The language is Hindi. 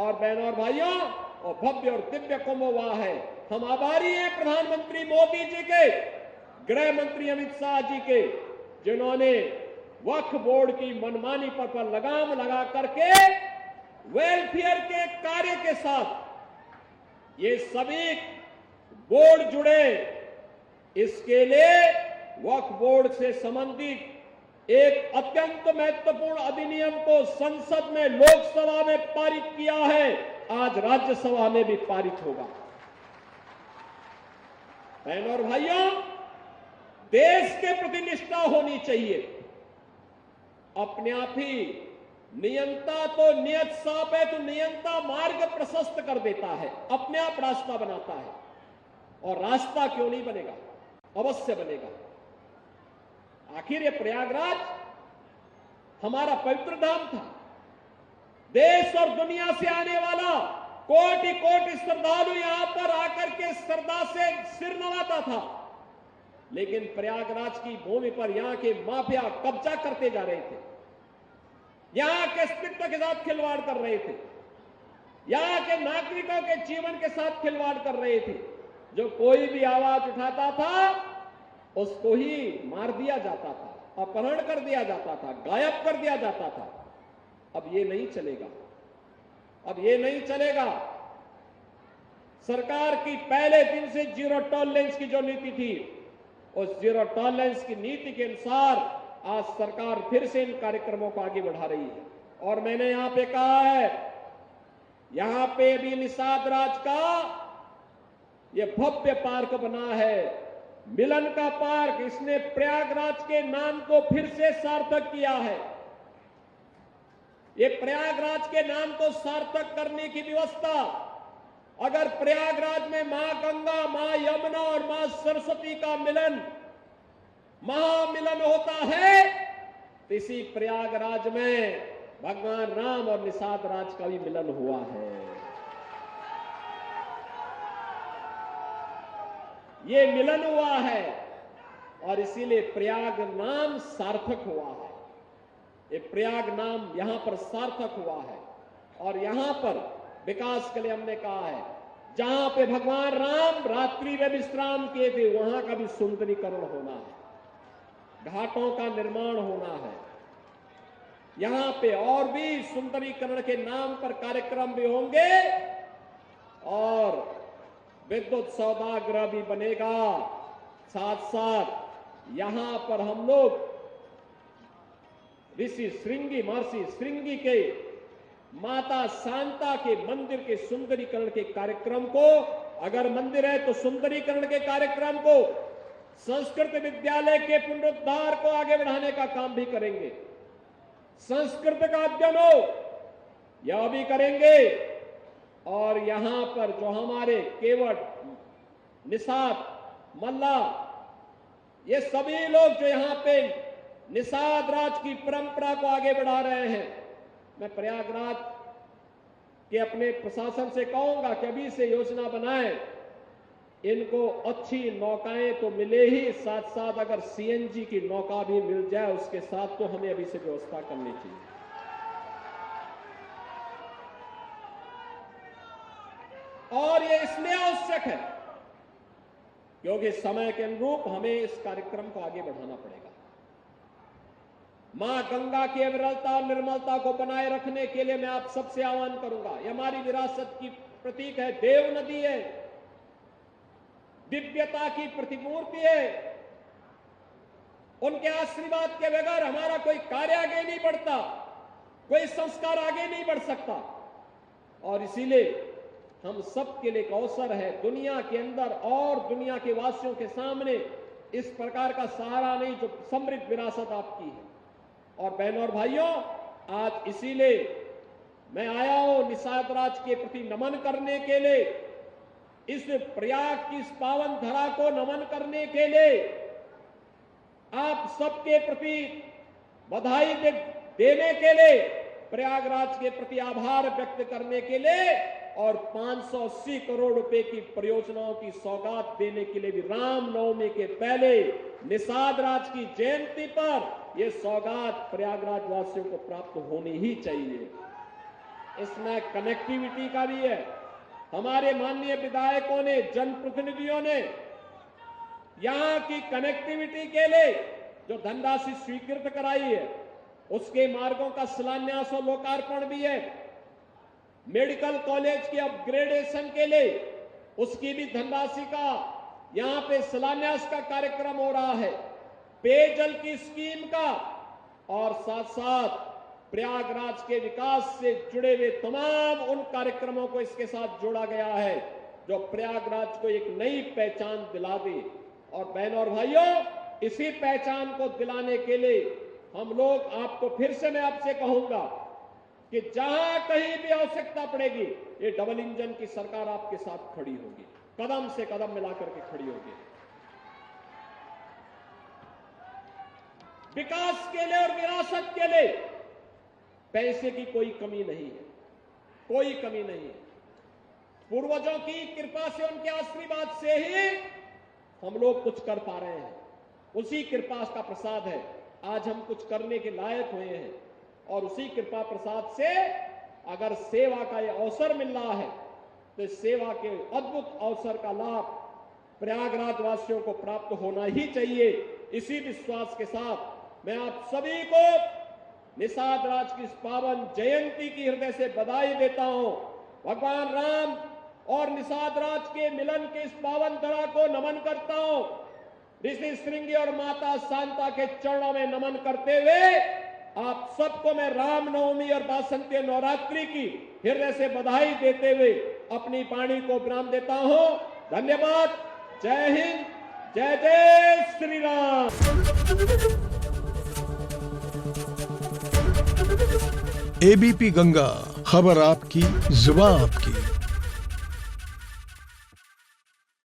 और बहनों और भाइयों, और भव्य और दिव्य कुंभ हुआ है। हम आभारी हैं प्रधानमंत्री मोदी जी के, गृह मंत्री अमित शाह जी के, जिन्होंने वक्फ बोर्ड की मनमानी पर लगाम लगा करके वेलफेयर के कार्य के साथ ये सभी बोर्ड जुड़े। इसके लिए वक्फ बोर्ड से संबंधित एक अत्यंत महत्वपूर्ण अधिनियम को संसद में, लोकसभा में पारित किया है, आज राज्यसभा में भी पारित होगा। बहनों और भाइयों, देश के प्रति निष्ठा होनी चाहिए। अपने आप ही नियंता तो नियत साप है, तो नियंता मार्ग प्रशस्त कर देता है, अपने आप रास्ता बनाता है। और रास्ता क्यों नहीं बनेगा, अवश्य बनेगा। आखिर ये प्रयागराज हमारा पवित्र धाम था। देश और दुनिया से आने वाला कोटि कोटि श्रद्धालु यहां पर आकर के श्रद्धा से सिर नवाता था। लेकिन प्रयागराज की भूमि पर यहां के माफिया कब्जा करते जा रहे थे, यहां के अस्तित्व के साथ खिलवाड़ कर रहे थे, यहां के नागरिकों के जीवन के साथ खिलवाड़ कर रहे थे। जो कोई भी आवाज उठाता था उसको ही मार दिया जाता था, अपहरण कर दिया जाता था, गायब कर दिया जाता था। अब ये नहीं चलेगा, अब ये नहीं चलेगा। सरकार की पहले दिन से जीरो टॉलरेंस की जो नीति थी, उस जीरो टॉलरेंस की नीति के अनुसार आज सरकार फिर से इन कार्यक्रमों को आगे बढ़ा रही है। और मैंने यहां पे कहा है, यहां पे भी निषाद राज का ये भव्य पार्क बना है, मिलन का पार्क। इसने प्रयागराज के नाम को फिर से सार्थक किया है। ये प्रयागराज के नाम को सार्थक करने की व्यवस्था, अगर प्रयागराज में मां गंगा, मां यमुना और मां सरस्वती का मिलन, महामिलन होता है, तो इसी प्रयागराज में भगवान राम और निषाद राज का भी मिलन हुआ है। ये मिलन हुआ है और इसीलिए प्रयाग नाम सार्थक हुआ है। ये प्रयाग नाम यहां पर सार्थक हुआ है। और यहां पर विकास के लिए हमने कहा है, जहां पे भगवान राम रात्रि में विश्राम किए थे, वहां का भी सुंदरीकरण होना है, घाटों का निर्माण होना है। यहां पे और भी सुंदरीकरण के नाम पर कार्यक्रम भी होंगे और विद्युत सौदागृह भी बनेगा। साथ साथ यहां पर हम लोग ऋषि श्रृंगी, महर्षि श्रृंगी के माता शांता के मंदिर के सुंदरीकरण के कार्यक्रम को, अगर मंदिर है तो सुंदरीकरण के कार्यक्रम को, संस्कृत विद्यालय के पुनरुद्धार को आगे बढ़ाने का काम भी करेंगे। संस्कृत का अध्ययन हो, यह भी करेंगे। और यहां पर जो हमारे केवट, निषाद, मल्ला, ये सभी लोग जो यहां पे निषाद राज की परंपरा को आगे बढ़ा रहे हैं, मैं प्रयागराज के अपने प्रशासन से कहूंगा कि अभी से योजना बनाएं। इनको अच्छी नौकाएं तो मिले ही, साथ साथ अगर सीएनजी की नौका भी मिल जाए उसके साथ, तो हमें अभी से व्यवस्था करनी चाहिए। और ये इसलिए आवश्यक है क्योंकि समय के अनुरूप हमें इस कार्यक्रम को आगे बढ़ाना पड़ेगा। मां गंगा की अविरलता और निर्मलता को बनाए रखने के लिए मैं आप सबसे आह्वान करूंगा। ये हमारी विरासत की प्रतीक है, देव नदी है, दिव्यता की प्रतिमूर्ति है। उनके आशीर्वाद के बगैर हमारा कोई कार्य आगे नहीं बढ़ता, कोई संस्कार आगे नहीं बढ़ सकता। और इसीलिए हम सबके लिए एक अवसर है, दुनिया के अंदर और दुनिया के वासियों के सामने इस प्रकार का सहारा नहीं, जो समृद्ध विरासत आपकी है। और बहनों और भाइयों, आज इसीलिए मैं आया हूं निषाद राज के प्रति नमन करने के लिए, इस प्रयाग की इस पावन धरा को नमन करने के लिए, आप सबके प्रति बधाई देने के लिए, प्रयागराज के प्रति आभार व्यक्त करने के लिए और 580 करोड़ रुपए की परियोजनाओं की सौगात देने के लिए भी रामनवमी के पहले निषाद राज की जयंती पर यह सौगात प्रयागराज वासियों को प्राप्त होनी ही चाहिए। इसमें कनेक्टिविटी का भी है। हमारे माननीय विधायकों ने, जनप्रतिनिधियों ने यहां की कनेक्टिविटी के लिए जो धनराशि स्वीकृत कराई है, उसके मार्गों का शिलान्यास और लोकार्पण भी है। मेडिकल कॉलेज के अपग्रेडेशन के लिए उसकी भी धनराशि का यहां पे शिलान्यास का कार्यक्रम हो रहा है। पेयजल की स्कीम का और साथ साथ प्रयागराज के विकास से जुड़े हुए तमाम उन कार्यक्रमों को इसके साथ जोड़ा गया है जो प्रयागराज को एक नई पहचान दिला दे। और बहनों और भाइयों, इसी पहचान को दिलाने के लिए हम लोग आपको फिर से मैं आपसे कहूंगा कि जहां कहीं भी आवश्यकता पड़ेगी, ये डबल इंजन की सरकार आपके साथ खड़ी होगी, कदम से कदम मिलाकर के खड़ी होगी। विकास के लिए और विरासत के लिए पैसे की कोई कमी नहीं है, कोई कमी नहीं है। पूर्वजों की कृपा से, उनके आशीर्वाद से ही हम लोग कुछ कर पा रहे हैं। उसी कृपा का प्रसाद है आज हम कुछ करने के लायक हुए हैं। और उसी कृपा प्रसाद से अगर सेवा का यह अवसर मिल रहा है तो इस सेवा के अद्भुत अवसर का लाभ प्रयागराज वासियों को प्राप्त होना ही चाहिए। इसी विश्वास के साथ मैं आप सभी को निषाद राज की इस पावन जयंती की हृदय से बधाई देता हूं। भगवान राम और निषाद राज के मिलन के इस पावन धरा को नमन करता हूं। ऋषि श्रृंगी और माता शांता के चरणों में नमन करते हुए आप सबको मैं रामनवमी और वासंती नवरात्रि की हृदय से बधाई देते हुए अपनी वाणी को विराम देता हूं। धन्यवाद। जय हिंद, जय जय श्री राम। एबीपी गंगा, खबर आपकी, जुबान आपकी।